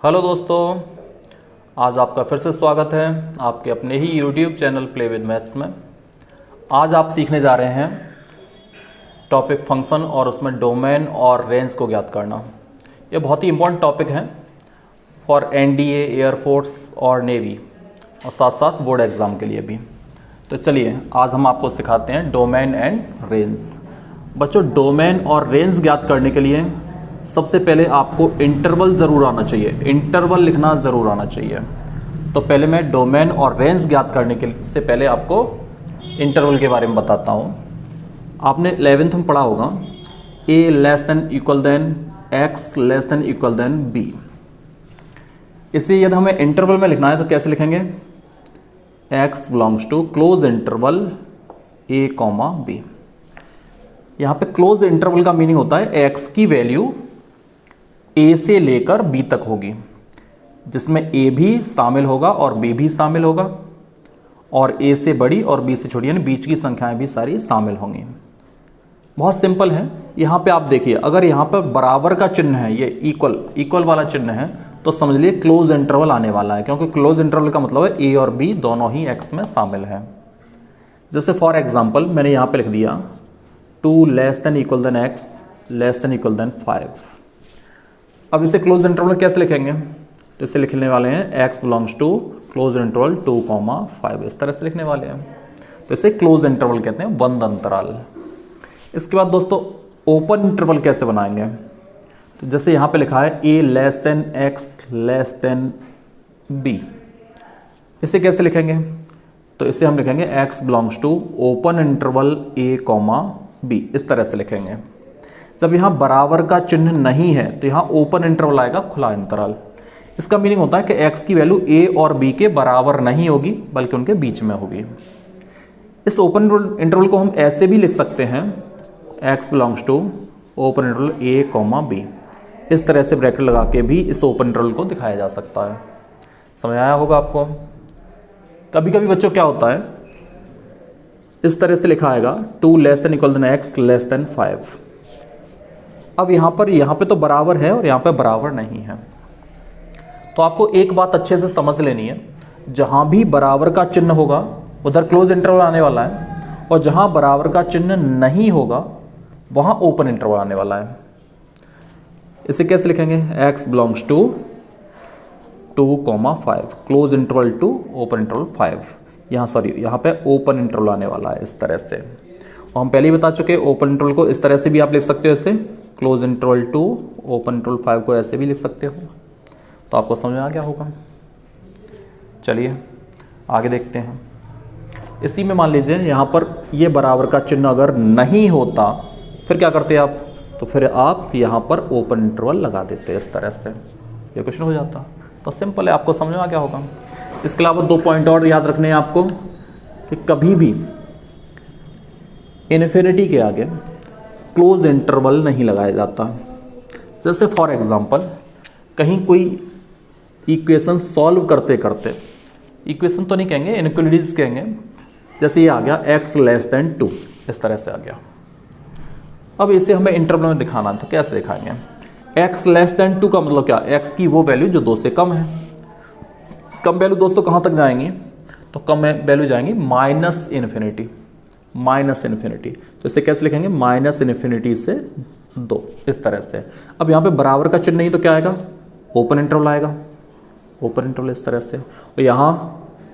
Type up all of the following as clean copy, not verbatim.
Hello दोस्तों, आज आपका फिर से स्वागत है आपके अपने ही YouTube channel play with maths में। आज आप सीखने जा रहे हैं टॉपिक फंक्शन और उसमें डोमेन और रेंज को ज्ञात करना। ये बहुत ही इंपॉर्टेंट टॉपिक है फॉर एनडीए, एयरफोर्स और नेवी और साथ साथ बोर्ड एग्ज़ाम के लिए भी। तो चलिए आज हम आपको सिखाते हैं डोमेन एंड रेंज। बच्चों, डोमेन और रेंज ज्ञात करने के लिए सबसे पहले आपको इंटरवल ज़रूर आना चाहिए, इंटरवल लिखना ज़रूर आना चाहिए। तो पहले मैं डोमेन और रेंज ज्ञात करने के से पहले आपको इंटरवल के बारे में बताता हूँ। आपने 11th में पढ़ा होगा a less than equal than x less than equal than b। इसे यदि हमें इंटरवल में लिखना है तो कैसे लिखेंगे? x belongs to close interval a comma b। यहाँ पे क्लोज इंटरवल का मीनिंग होता है x की वैल्यू a से लेकर b तक होगी, जिसमें a भी शामिल होगा और b भी शामिल होगा और a से बड़ी और b से छोटी यानी बीच की संख्याएं भी सारी शामिल होंगी। बहुत सिंपल है। यहाँ पे आप देखिए, अगर यहाँ पर बराबर का चिन्ह है, ये इक्वल वाला चिन्ह है, तो समझ लिए क्लोज इंटरवल आने वाला है, क्योंकि क्लोज इंटरवल का मतलब है a और b दोनों ही x में शामिल है। जैसे फॉर एग्जाम्पल मैंने यहाँ पे लिख दिया 2 less than equal than x less than equal than 5। अब इसे क्लोज इंटरवल कैसे लिखेंगे? तो इसे लिखने वाले हैं x belongs to close interval 2,5, इस तरह से लिखने वाले हैं। तो इसे क्लोज इंटरवल कहते हैं, बंद अंतराल। इसके बाद दोस्तों ओपन इंटरवल कैसे बनाएंगे? तो जैसे यहाँ पे लिखा है a less than x less than b, इसे कैसे लिखेंगे? तो इसे हम लिखेंगे x belongs to open interval a comma b, इस तरह से लिखेंगे। जब यहाँ बराबर का चिन्ह नहीं है तो यहाँ ओपन इंटरवल आएगा, खुला अंतराल। इसका मीनिंग होता है कि x की वैल्यू a और b के बराबर नहीं होगी बल्कि उनके बीच में होगी। इस ओपन इंटरवल को हम ऐसे भी लिख सकते हैं x belongs to open interval a comma b, इस तरह से ब्रैकेट लगा के भी इस ओपन इंटरवल को दिखाया जा सकता है। समझ आया होगा आपको? कभी कभी बच्चों क्या होता है, इस तरह से लिखा आएगा 2 less than equal than x less than 5। अब यहाँ पे तो बराबर है और यहाँ पे बराबर नहीं है। तो आपको एक बात अच्छे से समझ लेनी है, जहां भी बराबर का चिन्ह होगा उधर क्लोज इंटरवल आने वाला है, और जहां बराबर का चिन्ह नहीं होगा वहां ओपन इंटरवल आने वाला है। इसे कैसे लिखेंगे? x belongs to 2,5 close interval to open interval 5। यहाँ पे ओपन इंटरवल आने वाला है इस तरह से। और हम पहले ही बता चुके ओपन इंटरवल को इस तरह से भी आप लिख सकते हो, इसे close interval to open interval 5 को ऐसे भी लिख सकते हो। तो आपको समझ में आ गया होगा। चलिए आगे देखते हैं। इसी में मान लीजिए यहाँ पर ये बराबर का चिन्ह अगर नहीं होता फिर क्या करते आप? तो फिर आप यहाँ पर ओपन इंटरवल लगा देते इस तरह से, ये क्वेश्चन हो जाता। तो सिंपल है, आपको समझ में आ गया होगा। इसके अलावा 2 पॉइंट और याद रखने हैं आपको कि कभी भी इन्फिनिटी के आगे क्लोज इंटरवल नहीं लगाया जाता। जैसे फॉर एग्जांपल कहीं कोई इक्वेशन सॉल्व करते करते, इक्वेशन तो नहीं कहेंगे, इनइक्वालिटीज कहेंगे, जैसे ये आ गया x लेस देन 2, इस तरह से आ गया। अब इसे हमें इंटरवल में दिखाना है तो कैसे दिखाएंगे? x लेस देन 2 का मतलब क्या? x की वो वैल्यू जो 2 से कम है। कम वैल्यू दोस्तों कहां तक जाएंगी? तो कम वैल्यू जाएंगी माइनस इन्फिनिटी, माइनस इन्फिनिटी। तो इसे कैसे लिखेंगे? माइनस इन्फिनिटी से 2, इस तरह से। अब यहाँ पे बराबर का चिन्ह नहीं तो क्या आएगा? ओपन इंटरवल आएगा, ओपन इंटरवल इस तरह से। और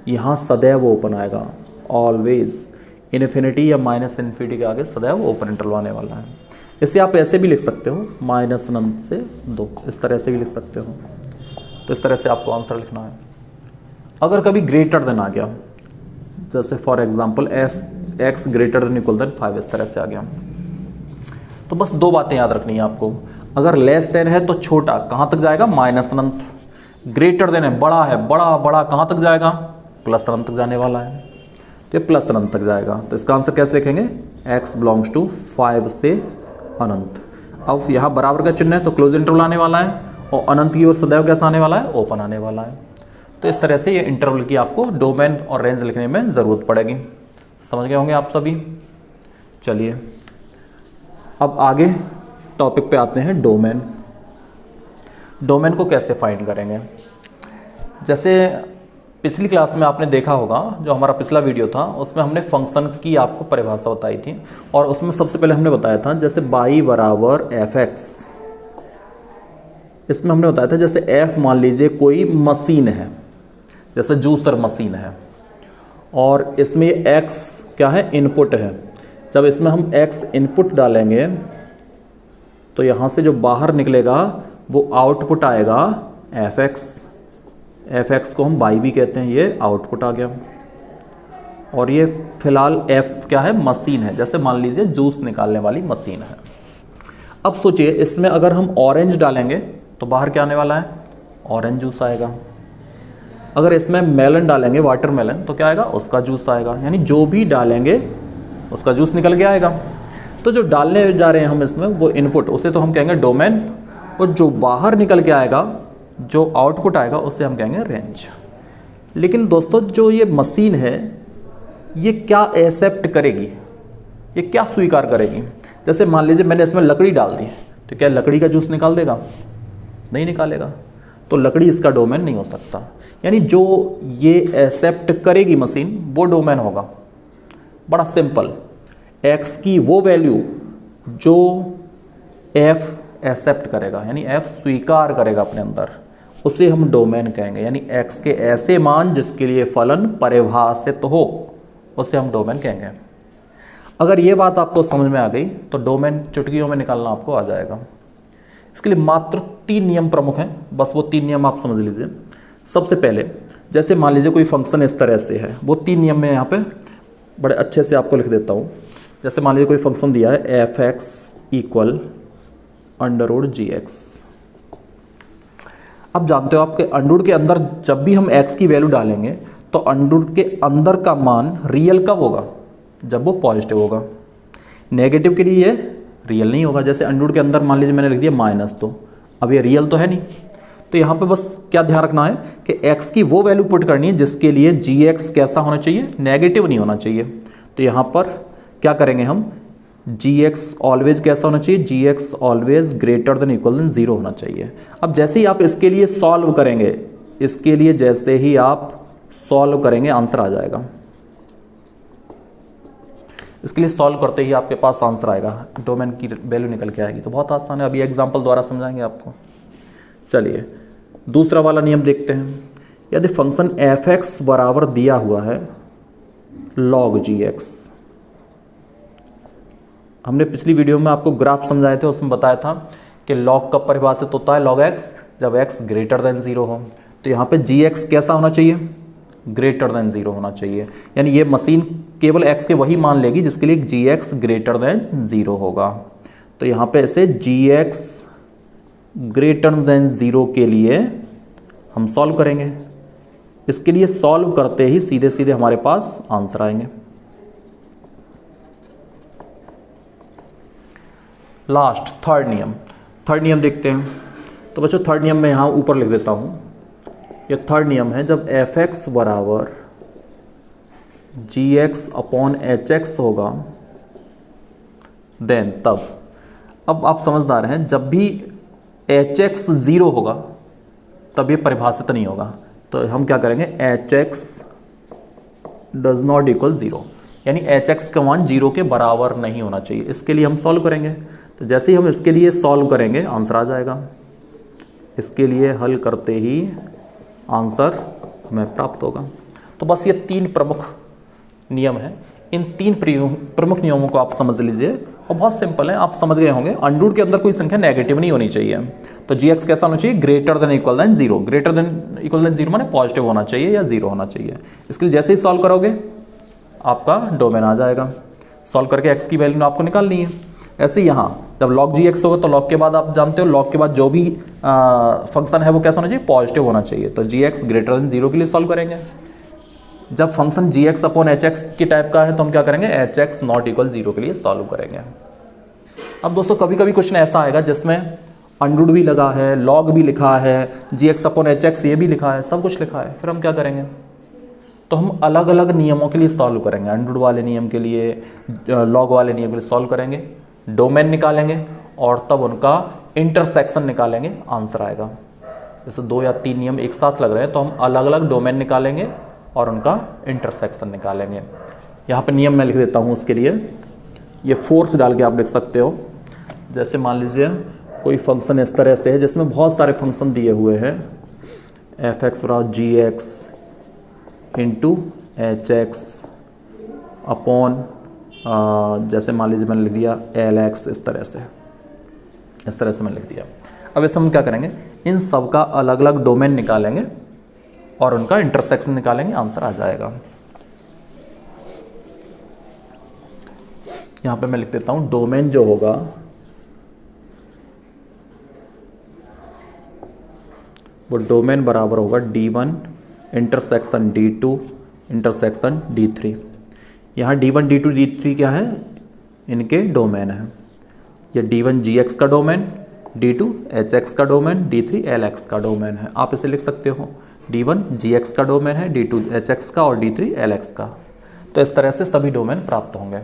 यहाँ सदैव ओपन आएगा, ऑलवेज। इन्फिनिटी या माइनस इन्फिनिटी के आगे सदैव ओपन इंटरवल आने वाला है। इसे आप ऐसे भी लिख सकते हो, माइनस अनंत से 2, इस तरह से भी लिख सकते हो। तो इस तरह से आपको आंसर लिखना है। अगर कभी ग्रेटर देन आ गया, जैसे for example x greater than equal than 5, इस तरह से आ गया, तो बस 2 बातें याद रखनी है आपको। अगर लेस देन है तो छोटा कहां तक जाएगा? माइनस अनंत। ग्रेटर देन है, बड़ा कहां तक जाएगा? प्लस अनंत तक जाने वाला है, तो ये प्लस अनंत तक जाएगा। तो इसका आंसर कैसे लिखेंगे? x बिलोंग्स टू 5 से अनंत। अब यहां बराबर का चिन्ह है तो क्लोज इंटरवल आने वाला है, और अनंत की ओर सदैव कैसा आने वाला है? ओपन आने वाला है। तो इस तरह से ये इंटरवल की आपको डोमेन और रेंज लिखने में जरूरत पड़ेगी। समझ गए होंगे आप सभी। चलिए अब आगे टॉपिक पे आते हैं, डोमेन। डोमेन को कैसे फाइंड करेंगे? जैसे पिछली क्लास में आपने देखा होगा, जो हमारा पिछला वीडियो था उसमें हमने फंक्शन की आपको परिभाषा बताई थी, और उसमें सबसे पहले हमने बताया था जैसे y बराबर एफ एक्स। इसमें हमने बताया था जैसे f मान लीजिए कोई मशीन है, जैसे जूसर मशीन है, और इसमें x क्या है, इनपुट है। जब इसमें हम x इनपुट डालेंगे तो यहाँ से जो बाहर निकलेगा वो आउटपुट आएगा एफ एक्स को हम y भी कहते हैं, ये आउटपुट आ गया। और ये फिलहाल f क्या है, मशीन है, जैसे मान लीजिए जूस निकालने वाली मशीन है। अब सोचिए इसमें अगर हम ऑरेंज डालेंगे तो बाहर क्या आने वाला है, ऑरेंज जूस आएगा। अगर इसमें मेलन डालेंगे, वाटरमेलन, तो क्या आएगा, उसका जूस आएगा। यानी जो भी डालेंगे उसका जूस निकल के आएगा। तो जो डालने जा रहे हैं हम इसमें वो इनपुट, उसे तो हम कहेंगे डोमेन, और जो बाहर निकल के आएगा, जो आउटपुट आएगा, उसे हम कहेंगे रेंज। लेकिन दोस्तों जो ये मशीन है ये क्या एक्सेप्ट करेगी, ये क्या स्वीकार करेगी? जैसे मान लीजिए मैंने इसमें लकड़ी डाल दी, तो क्या लकड़ी का जूस निकाल देगा? नहीं निकालेगा। तो लकड़ी इसका डोमेन नहीं हो सकता। यानी जो ये एक्सेप्ट करेगी मशीन वो डोमेन होगा। बड़ा सिंपल, x की वो वैल्यू जो f एक्सेप्ट करेगा, यानी f स्वीकार करेगा अपने अंदर, उसे हम डोमेन कहेंगे। यानी x के ऐसे मान जिसके लिए फलन परिभाषित हो, उसे हम डोमेन कहेंगे। अगर ये बात आपको समझ में आ गई तो डोमेन चुटकियों में निकालना आपको आ जाएगा। इसके लिए मात्र 3 नियम प्रमुख हैं, बस वो 3 नियम आप समझ लीजिए। सबसे पहले जैसे मान लीजिए कोई फंक्शन इस तरह से है, वो 3 नियम में यहाँ पे बड़े अच्छे से आपको लिख देता हूँ। जैसे मान लीजिए कोई फंक्शन दिया है एफ एक्स इक्वल √gx। अब जानते हो आपके अंडर के अंदर जब भी हम x की वैल्यू डालेंगे तो अंडर के अंदर का मान रियल कब होगा, जब वो पॉजिटिव होगा। नेगेटिव के लिए ये रियल नहीं होगा। जैसे अंडर के अंदर मान लीजिए मैंने लिख दिया माइनस, तो अब ये रियल तो है नहीं। तो यहाँ पे बस क्या ध्यान रखना है कि x की वो वैल्यू पुट करनी है जिसके लिए gx कैसा होना चाहिए, नेगेटिव नहीं होना चाहिए। तो यहाँ पर क्या करेंगे हम, gx ऑलवेज कैसा होना चाहिए, gx always greater than equal than 0 होना चाहिए। अब जैसे ही आप इसके लिए सॉल्व करेंगे, इसके लिए जैसे ही आप सॉल्व करेंगे आंसर आ जाएगा। इसके लिए सॉल्व करते ही आपके पास आंसर आएगा, डोमेन की वैल्यू निकल के आएगी। तो बहुत आसान है, अभी एग्जांपल द्वारा समझाएंगे आपको। चलिए दूसरा वाला नियम देखते हैं। यदि फंक्शन एफ एक्स बराबर दिया हुआ है log gx, हमने पिछली वीडियो में आपको ग्राफ समझाए थे, उसमें बताया था कि log कब परिभाषित होता है, log x, जब x ग्रेटर देन 0 हो। तो यहाँ पे gx कैसा होना चाहिए, ग्रेटर देन 0 होना चाहिए। यानी ये मशीन केवल x के वही मान लेगी जिसके लिए gx ग्रेटर देन 0 होगा। तो यहाँ पे ऐसे gx ग्रेटर देन 0 के लिए हम सॉल्व करेंगे। इसके लिए सॉल्व करते ही सीधे सीधे हमारे पास आंसर आएंगे। लास्ट थर्ड नियम देखते हैं। तो बच्चों थर्ड नियम मैं यहाँ ऊपर लिख देता हूँ। ये थर्ड नियम है, जब एफ एक्स बराबर gx अपॉन hx होगा देन तब, अब आप समझदार हैं, जब भी hx 0 होगा तब ये परिभाषित नहीं होगा। तो हम क्या करेंगे, hx डज नॉट इक्वल 0, यानी hx का मान 0 के बराबर नहीं होना चाहिए। इसके लिए हम सॉल्व करेंगे। तो जैसे ही हम इसके लिए सॉल्व करेंगे आंसर आ जाएगा। इसके लिए हल करते ही आंसर हमें प्राप्त होगा। तो बस ये 3 प्रमुख नियम हैं। इन 3 प्रमुख नियमों को आप समझ लीजिए और बहुत सिंपल है, आप समझ गए होंगे। अंडर के अंदर कोई संख्या नेगेटिव नहीं होनी चाहिए। तो gx कैसा होना चाहिए, greater than equal than 0। Greater than equal than 0 माने पॉजिटिव होना चाहिए या 0 होना चाहिए। इसके लिए जैसे ही सॉल्व करोगे आपका डोमेन आ जाएगा। सॉल्व करके x की वैल्यू आपको निकालनी है। ऐसे यहाँ जब log gx होगा तो log के बाद आप जानते हो log के बाद जो भी फंक्शन है वो कैसा होना चाहिए, पॉजिटिव होना चाहिए। तो gx ग्रेटर देन 0 के लिए सॉल्व करेंगे। जब फंक्शन gx अपॉन hx की टाइप का है तो हम क्या करेंगे, hx नॉट इक्वल 0 के लिए सॉल्व करेंगे। अब दोस्तों कभी कभी क्वेश्चन ऐसा आएगा जिसमें अंडर भी लगा है, log भी लिखा है, gx अपॉन hx ये भी लिखा है, सब कुछ लिखा है। फिर हम क्या करेंगे, तो हम अलग अलग नियमों के लिए सॉल्व करेंगे। अंडर वाले नियम के लिए, log वाले नियम के लिए सॉल्व करेंगे, डोमेन निकालेंगे और तब उनका इंटरसेक्शन निकालेंगे, आंसर आएगा। जैसे 2 या 3 नियम एक साथ लग रहे हैं तो हम अलग अलग डोमेन निकालेंगे और उनका इंटरसेक्शन निकालेंगे। यहाँ पे नियम मैं लिख देता हूँ उसके लिए, ये फोर्थ डाल के आप लिख सकते हो। जैसे मान लीजिए कोई फंक्शन इस तरह से है जिसमें बहुत सारे फंक्शन दिए हुए हैं, एफ एक्स बराबर G X into H X upon जैसे मान लीजिए मैंने लिख दिया एल एक्स, इस तरह से मैंने लिख दिया। अब इस हम क्या करेंगे, इन सब का अलग अलग डोमेन निकालेंगे और उनका इंटरसेक्शन निकालेंगे, आंसर आ जाएगा। यहां पे मैं लिख देता हूं डोमेन जो होगा वो डोमेन बराबर होगा D1 intersection D2 intersection D3। यहाँ D1 D2 D3 क्या है, इनके डोमेन है। ये D1 GX का डोमेन, D2 HX का डोमेन, D3 LX का डोमेन है। आप इसे लिख सकते हो D1 GX का डोमेन है, D2 HX का और D3 LX का। तो इस तरह से सभी डोमेन प्राप्त होंगे।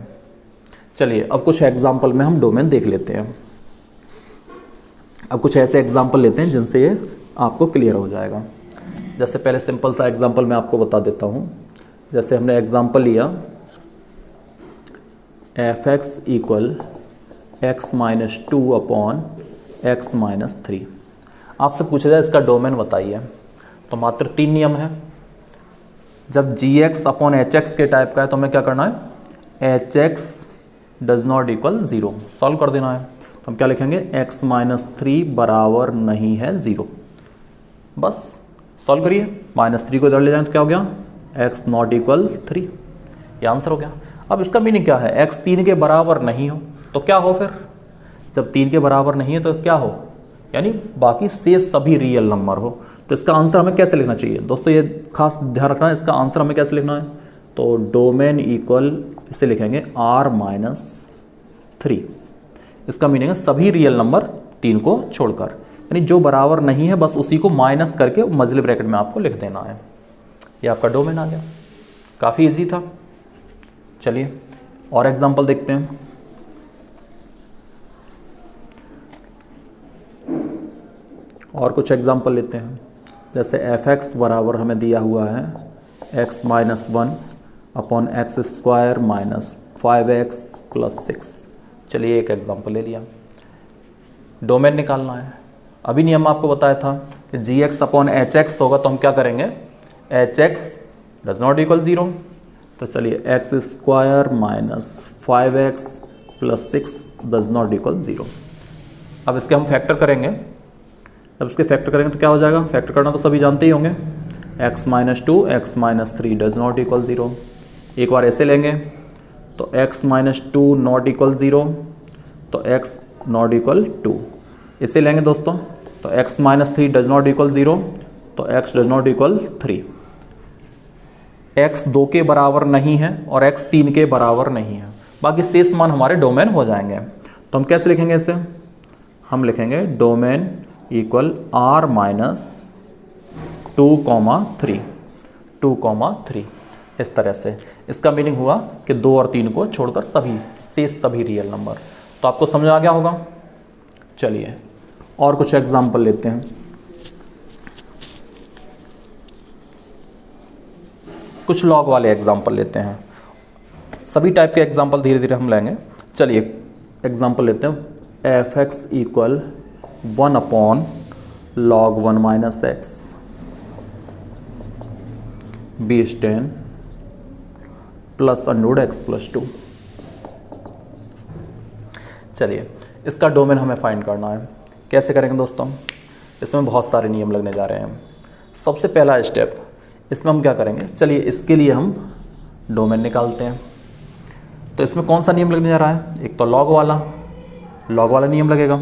चलिए अब कुछ एग्जाम्पल में हम डोमेन देख लेते हैं। अब कुछ ऐसे एग्जाम्पल लेते हैं जिनसे ये आपको क्लियर हो जाएगा। जैसे पहले सिंपल सा एग्जाम्पल मैं आपको बता देता हूँ। जैसे हमने एग्जाम्पल लिया F x equal x minus 2 upon x minus 3। आपसे पूछा जाए इसका डोमेन बताइए, तो मात्र 3 नियम है। जब जी एक्स अपॉन एच एक्स के टाइप का है तो हमें क्या करना है, H x does not equal 0, solve कर देना है। तो हम क्या लिखेंगे, एक्स माइनस 3 बराबर नहीं है 0, बस सॉल्व करिए। -3 को इधर ले जाएं तो क्या हो गया, एक्स नॉट इक्वल 3, ये आंसर हो गया। अब इसका मीनिंग क्या है, एक्स 3 के बराबर नहीं हो तो क्या हो, फिर जब 3 के बराबर नहीं है तो क्या हो, यानी बाकी शेष सभी रियल नंबर हो। तो इसका आंसर हमें कैसे लिखना चाहिए दोस्तों, ये खास ध्यान रखना है, इसका आंसर हमें कैसे लिखना है। तो डोमेन इक्वल इसे लिखेंगे R-3। इसका मीनिंग है सभी रियल नंबर 3 को छोड़कर, यानी जो बराबर नहीं है बस उसी को माइनस करके मजले ब्रैकेट में आपको लिख देना है। ये आपका डोमेन आ गया, काफ़ी इजी था। चलिए और एग्जांपल देखते हैं। और कुछ एग्जांपल लेते हैं। जैसे एफ एक्स बराबर हमें दिया हुआ है x minus 1 upon x square minus 5x plus 6। चलिए एक एग्जांपल ले लिया, डोमेन निकालना है। अभी नियम आपको बताया था कि जी एक्स अपॉन एच एक्स होगा तो हम क्या करेंगे, H x does not equal 0। तो चलिए x square minus 5x plus 6 does not equal 0। अब इसके हम फैक्टर करेंगे। अब इसके फैक्टर करेंगे तो क्या हो जाएगा, फैक्टर करना तो सभी जानते ही होंगे, x minus 2 x minus 3 does not equal 0। एक बार ऐसे लेंगे तो x माइनस 2 नॉट इक्वल 0, तो x नॉट इक्वल 2। इसे लेंगे दोस्तों तो x minus 3 does not equal 0, तो x does not equal 3। x 2 के बराबर नहीं है और x 3 के बराबर नहीं है, बाकी शेष मान हमारे डोमेन हो जाएंगे। तो हम कैसे लिखेंगे इसे, हम लिखेंगे डोमेन इक्वल R माइनस 2,3 2,3, इस तरह से। इसका मीनिंग हुआ कि 2 और 3 को छोड़कर सभी शेष सभी रियल नंबर। तो आपको समझ आ गया होगा। चलिए और कुछ एग्जाम्पल लेते हैं। कुछ लॉग वाले एग्जाम्पल लेते हैं, सभी टाइप के एग्जाम्पल धीरे धीरे हम लेंगे। चलिए एग्जाम्पल लेते हैं, F x equal 1 upon log 1 minus x base 10 plus Underwood x plus 2। चलिए इसका डोमेन हमें फाइंड करना है। कैसे करेंगे दोस्तों, इसमें बहुत सारे नियम लगने जा रहे हैं। सबसे पहला स्टेप, इसमें हम क्या करेंगे, चलिए इसके लिए हम डोमेन निकालते हैं। तो इसमें कौन सा नियम लगने जा रहा है, एक तो लॉग वाला नियम लगेगा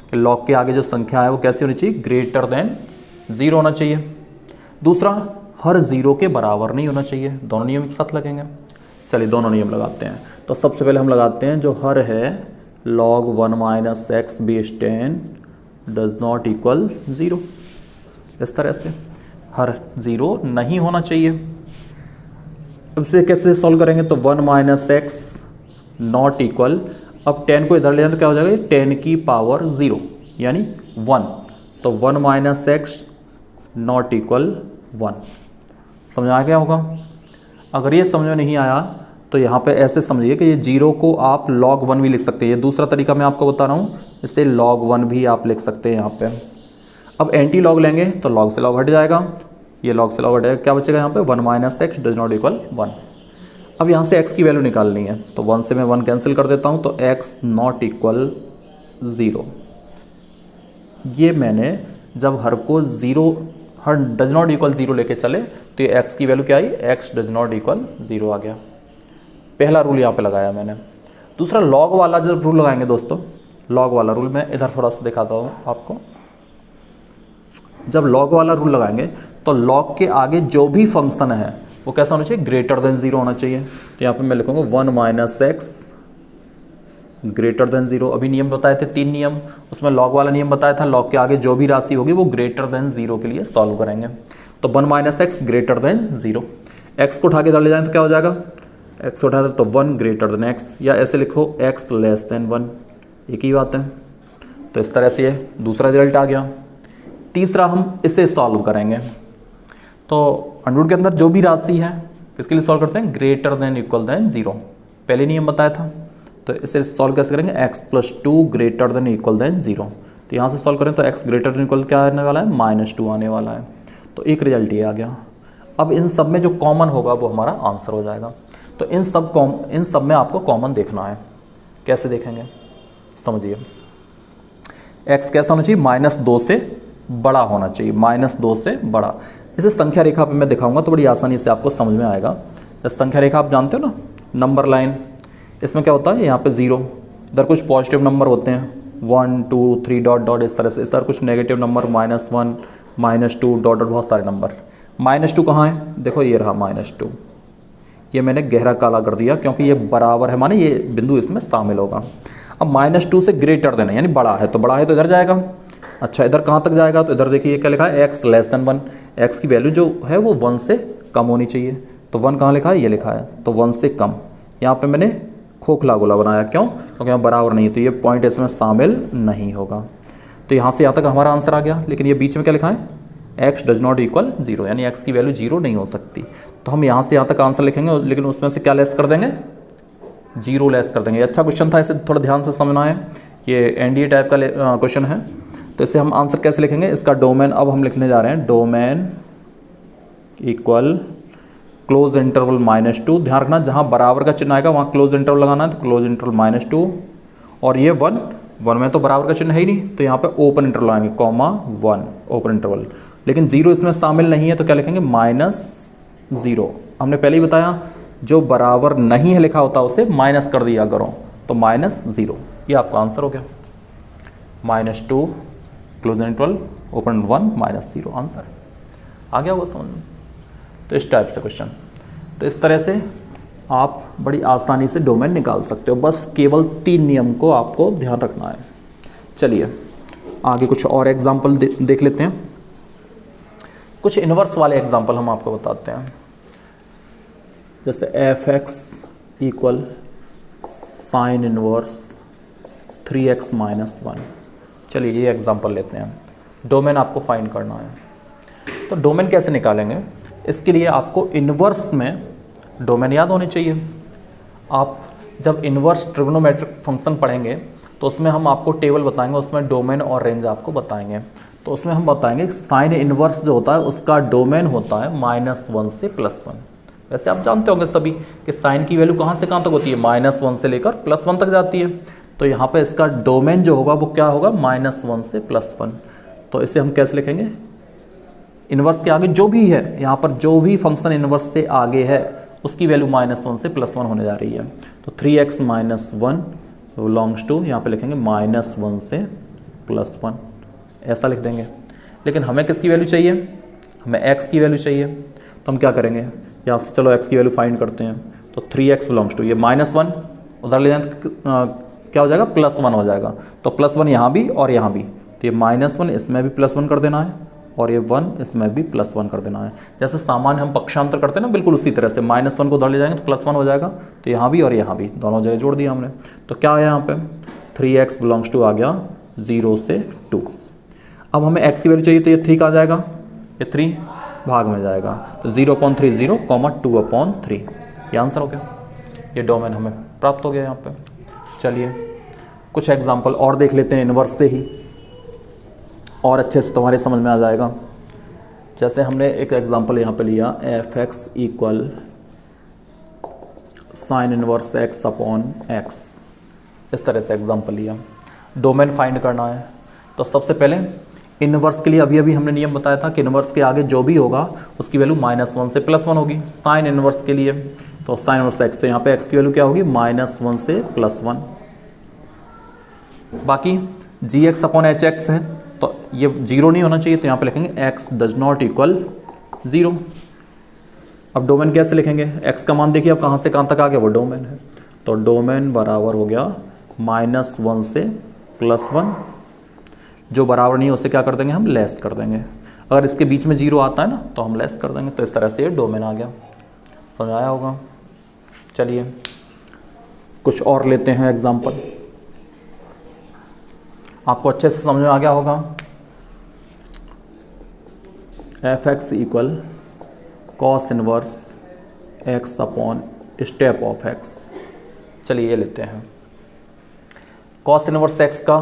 कि लॉग के आगे जो संख्या है वो कैसी होनी चाहिए, ग्रेटर देन 0 होना चाहिए। दूसरा, हर 0 के बराबर नहीं होना चाहिए। दोनों नियम एक साथ लगेंगे। चलिए दोनों नियम लगाते हैं। तो सबसे पहले हम लगाते हैं जो हर है log 1 minus x base 10 does not equal 0। इस तरह से हर 0 नहीं होना चाहिए। अब से कैसे सॉल्व करेंगे, तो 1 माइनस एक्स नॉट इक्वल, अब 10 को इधर ले जाए तो क्या हो जाएगा, 10 की पावर 0 यानी 1। तो 1 माइनस एक्स नॉट इक्वल 1। समझ आ गया होगा। अगर ये समझ में नहीं आया तो यहाँ पे ऐसे समझिए कि ये 0 को आप log 1 भी लिख सकते हैं। ये दूसरा तरीका मैं आपको बता रहा हूँ, इसे log 1 भी आप लिख सकते हैं यहाँ पे। अब एंटी लॉग लेंगे तो log से log हट जाएगा, ये log से log हटेगा, क्या बचेगा यहाँ पे 1 minus x does not equal 1। अब यहाँ से x की वैल्यू निकालनी है तो 1 से मैं 1 कैंसिल कर देता हूँ, तो x नॉट इक्वल 0। ये मैंने जब हर को 0 हर डज नॉट इक्वल 0 लेके चले तो ये x की वैल्यू क्या आई, x डज नॉट इक्वल 0 आ गया। पहला रूल यहाँ पे लगाया मैंने। दूसरा लॉग वाला जब रूल लगाएंगे दोस्तों, लॉग वाला रूल मैं इधर थोड़ा सा दिखाता हूँ आपको। जब लॉग वाला रूल लगाएंगे तो लॉग के आगे जो भी फंक्शन है वो कैसा होना चाहिए, ग्रेटर देन 0 होना चाहिए। तो यहाँ पे मैं लिखूंगा 1 माइनस एक्स ग्रेटर देन 0। अभी नियम बताए थे 3 नियम, उसमें लॉग वाला नियम बताया था, लॉग के आगे जो भी राशि होगी वो ग्रेटर देन 0 के लिए सॉल्व करेंगे। तो 1 minus x greater than 0, x को उठा के इधर ले जाएं तो क्या हो जाएगा, एक्स को उठा दे तो 1 ग्रेटर देन एक्स, या ऐसे लिखो x लेस देन 1, एक ही बात है। तो इस तरह से ये दूसरा रिजल्ट आ गया। तीसरा हम इसे सॉल्व करेंगे। तो अंडर के अंदर जो भी राशि है किसके लिए सॉल्व करते हैं, ग्रेटर देन इक्वल देन 0, पहले नियम बताया था। तो इसे सॉल्व कैसे करेंगे, x plus 2 greater than equal than 0। तो यहाँ से सॉल्व करें तो x ग्रेटर देन इक्वल क्या आने वाला है, -2 आने वाला है। तो एक रिजल्ट ये आ गया। अब इन सब में जो कॉमन होगा वो हमारा आंसर हो जाएगा। तो इन सब में आपको कॉमन देखना है। कैसे देखेंगे समझिए, x कैसा होना चाहिए, -2 से बड़ा होना चाहिए, -2 से बड़ा। इसे संख्या रेखा पे मैं दिखाऊंगा तो बड़ी आसानी से आपको समझ में आएगा। संख्या रेखा आप जानते हो ना, नंबर लाइन, इसमें क्या होता है, यहाँ पे 0, इधर कुछ पॉजिटिव नंबर होते हैं 1 2 3 डॉट डॉट इस तरह से, इस तरह कुछ नेगेटिव नंबर -1 -2 डॉट डॉट, बहुत सारे नंबर। -2 कहाँ है, देखो ये रहा -2, ये मैंने गहरा काला कर दिया क्योंकि ये बराबर है, माने ये बिंदु इसमें शामिल होगा। अब -2 से ग्रेटर देन है यानी बड़ा है, तो बड़ा है तो इधर जाएगा। अच्छा इधर कहाँ तक जाएगा, तो इधर देखिए क्या लिखा है, x लेस देन 1, x की वैल्यू जो है वो 1 से कम होनी चाहिए। तो 1 कहाँ लिखा है, ये लिखा है, तो 1 से कम। यहाँ पे मैंने खोखला गोला बनाया, क्यों, क्योंकि यहाँ बराबर नहीं है तो ये पॉइंट इसमें शामिल नहीं होगा। तो यहाँ से यहाँ तक हमारा आंसर आ गया। लेकिन ये बीच में क्या लिखा है, x डज नॉट इक्वल 0, यानी x की वैल्यू 0 नहीं हो सकती। तो हम यहाँ से यहाँ तक आंसर लिखेंगे, लेकिन उसमें से क्या लेस कर देंगे, 0 लेस कर देंगे। अच्छा क्वेश्चन था, इसे थोड़ा ध्यान से समझना है, ये एनडीए टाइप का क्वेश्चन है। तो इसे हम आंसर कैसे लिखेंगे, इसका डोमेन अब हम लिखने जा रहे हैं, डोमेन इक्वल क्लोज इंटरवल -2। ध्यान रखना जहाँ बराबर का चिन्ह आएगा वहाँ क्लोज इंटरवल लगाना है, तो क्लोज इंटरवल -2। और ये 1 में तो बराबर का चिन्ह है ही नहीं, तो यहाँ पे ओपन इंटरवल आएंगे, कॉमा 1 ओपन इंटरवल। लेकिन 0 इसमें शामिल नहीं है तो क्या लिखेंगे, -0। हमने पहले ही बताया जो बराबर नहीं है लिखा होता उसे माइनस कर दिया करो, तो -0। ये आपका आंसर हो गया, -2 क्लोज इंटरवल ओपन 1 -0, आंसर आ गया वो समझ में। तो इस टाइप से क्वेश्चन, तो इस तरह से आप बड़ी आसानी से डोमेन निकाल सकते हो। बस केवल 3 नियम को आपको ध्यान रखना है। चलिए आगे कुछ और एग्जाम्पल देख लेते हैं। कुछ इनवर्स वाले एग्जाम्पल हम आपको बताते हैं, जैसे f(x) equal sine inverse 3x - 1। चलिए ये एग्जाम्पल लेते हैं। डोमेन आपको फाइंड करना है, तो डोमेन कैसे निकालेंगे, इसके लिए आपको इनवर्स में डोमेन याद होनी चाहिए। आप जब इनवर्स ट्रिग्नोमेट्रिक फंक्शन पढ़ेंगे तो उसमें हम आपको टेबल बताएंगे, उसमें डोमेन और रेंज आपको बताएंगे। तो उसमें हम बताएंगे साइन इनवर्स जो होता है उसका डोमेन होता है -1 से +1। वैसे आप जानते होंगे सभी कि साइन की वैल्यू कहाँ से कहाँ तक होती है, -1 से लेकर +1 तक जाती है। तो यहाँ पे इसका डोमेन जो होगा वो क्या होगा, -1 से +1। तो इसे हम कैसे लिखेंगे, इनवर्स के आगे जो भी है, यहाँ पर जो भी फंक्शन इनवर्स से आगे है उसकी वैल्यू -1 से +1 होने जा रही है। तो 3x - 1 बिलोंग्स टू, यहाँ पे लिखेंगे -1 से +1, ऐसा लिख देंगे। लेकिन हमें किसकी वैल्यू चाहिए, हमें x की वैल्यू चाहिए। तो हम क्या करेंगे, यहाँ से चलो x की वैल्यू फाइंड करते हैं। तो 3x बिलोंग्स टू, ये -1 उधर ले जाए तो क्या हो जाएगा, +1 हो जाएगा। तो +1 यहाँ भी और यहाँ भी, तो ये -1 इसमें भी +1 कर देना है और ये 1 इसमें भी +1 कर देना है। जैसे सामान्य हम पक्षांतर करते हैं ना, बिल्कुल उसी तरह से -1 को उधर ले जाएंगे तो +1 हो जाएगा। तो यहाँ भी और यहाँ भी दोनों जगह जोड़ दिया हमने। तो क्या आया यहाँ पे, 3x बिलोंग्स टू आ गया 0 से 2। अब हमें x की वैल्यू चाहिए तो ये 3 का आ जाएगा, ये 3 भाग में जाएगा, तो 0.30, 2/3 ये आंसर हो गया। ये डोमेन हमें प्राप्त हो गया यहाँ पे। चलिए कुछ एग्जाम्पल और देख लेते हैं इनवर्स से ही, और अच्छे से तुम्हारे समझ में आ जाएगा। जैसे हमने एक एग्जाम्पल यहाँ पे लिया, f(x) equal sine inverse x/x, इस तरह से एग्जाम्पल लिया। डोमेन फाइंड करना है, तो सबसे पहले इनवर्स के लिए अभी अभी हमने नियम बताया था कि इनवर्स के आगे जो भी होगा उसकी वैल्यू -1 से +1 होगी। साइन इनवर्स के लिए तो साइन इनवर्स x, तो यहाँ पे x की वैल्यू क्या होगी, -1 से +1। बाकी gx/hx है, तो ये 0 नहीं होना चाहिए, तो यहाँ पे लिखेंगे x डज नॉट इक्वल 0। अब डोमेन कैसे लिखेंगे, x का मान देखिए अब कहाँ से कहाँ तक आ गया, वो डोमेन है, तो डोमेन बराबर हो गया -1 से +1। जो बराबर नहीं है उसे क्या कर देंगे, हम लेस कर देंगे। अगर इसके बीच में 0 आता है ना तो हम लेस कर देंगे। तो इस तरह से ये डोमेन आ गया, समझ आया होगा। चलिए कुछ और लेते हैं एग्जाम्पल, आपको अच्छे से समझ में आ गया होगा। f(x) इक्वल कॉस इनवर्स x/स्टेप ऑफ x। चलिए ये लेते हैं। कॉस इनवर्स x का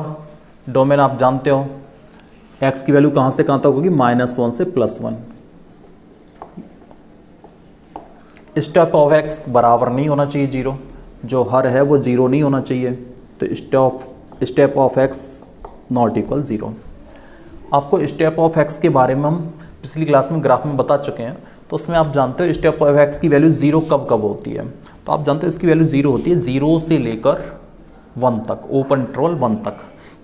डोमेन आप जानते हो, x की वैल्यू कहाँ से कहाँ तक होगी, -1 से +1। स्टेप ऑफ x बराबर नहीं होना चाहिए 0, जो हर है वो 0 नहीं होना चाहिए, तो step of x not equal 0। आपको स्टेप ऑफ x के बारे में हम पिछली क्लास में ग्राफ में बता चुके हैं, तो उसमें आप जानते हो स्टेप ऑफ x की वैल्यू 0 कब कब होती है। तो आप जानते हो इसकी वैल्यू 0 होती है 0 से लेकर 1 तक, ओपन इंटरवल 1 तक।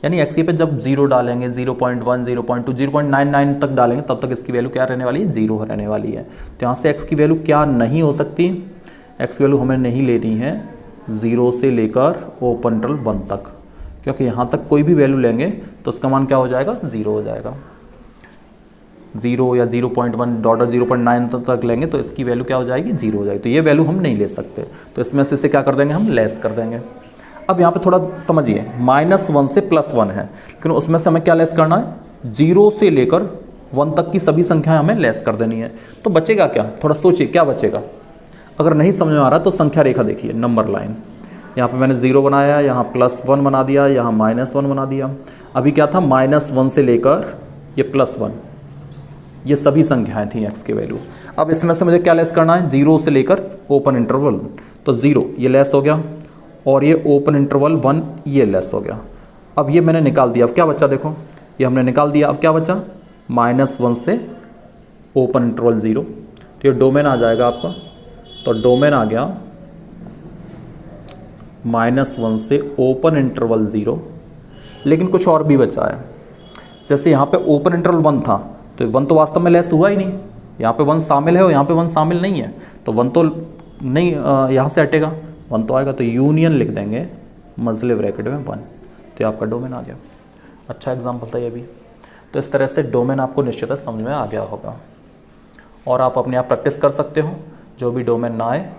यानी एक्स पे जब 0 डालेंगे, 0.1, 0.2, 0.99 तक डालेंगे, तब तक इसकी वैल्यू क्या रहने वाली है, 0 रहने वाली है। तो यहाँ से एक्स की वैल्यू क्या नहीं हो सकती, एक्स की वैल्यू हमें नहीं लेनी है 0 से लेकर ओपन इंटरवल 1 तक, क्योंकि यहाँ तक कोई भी वैल्यू लेंगे तो उसका मान क्या हो जाएगा, 0 हो जाएगा। 0 या 0.1 डॉट 0.9 तक लेंगे तो इसकी वैल्यू क्या हो जाएगी, 0 हो जाएगी। तो ये वैल्यू हम नहीं ले सकते, तो इसमें से इसे क्या कर देंगे, हम लेस कर देंगे। अब यहाँ पे थोड़ा समझिए, -1 से +1 है, लेकिन उसमें से हमें क्या लेस करना है, 0 से लेकर 1 तक की सभी संख्याएं हमें लेस कर देनी है। तो बचेगा क्या, थोड़ा सोचिए क्या बचेगा। अगर नहीं समझ में आ रहा तो संख्या रेखा देखिए, नंबर लाइन। यहाँ पे मैंने 0 बनाया, यहाँ +1 बना दिया, यहाँ -1 बना दिया। अभी क्या था, -1 से लेकर ये +1, ये सभी संख्याएं थी एक्स की वैल्यू। अब इसमें से मुझे क्या लेस करना है, 0 से लेकर ओपन इंटरवल, तो 0 ये लेस हो गया, और ये ओपन इंटरवल 1 ये लेस हो गया। अब ये मैंने निकाल दिया, अब क्या बचा देखो, ये हमने निकाल दिया। अब क्या बचा, -1 से ओपन इंटरवल 0, तो ये डोमेन आ जाएगा आपका। तो डोमेन आ गया -1 से ओपन इंटरवल 0, लेकिन कुछ और भी बचा है। जैसे यहाँ पे ओपन इंटरवल 1 था, तो 1 तो वास्तव में लेस हुआ ही नहीं, यहाँ पे 1 शामिल है और यहाँ पे 1 शामिल नहीं है, तो 1 तो नहीं यहाँ से हटेगा, 1 तो आएगा, तो यूनियन लिख देंगे मजले ब्रैकेट में 1, तो आपका डोमेन आ गया। अच्छा एग्जाम्पल था ये भी। तो इस तरह से डोमेन आपको निश्चित समझ में आ गया होगा, और आप अपने आप प्रैक्टिस कर सकते हो। जो भी डोमेन ना आए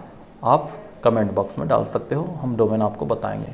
आप कमेंट बॉक्स में डाल सकते हो, हम डोमेन आपको बताएंगे।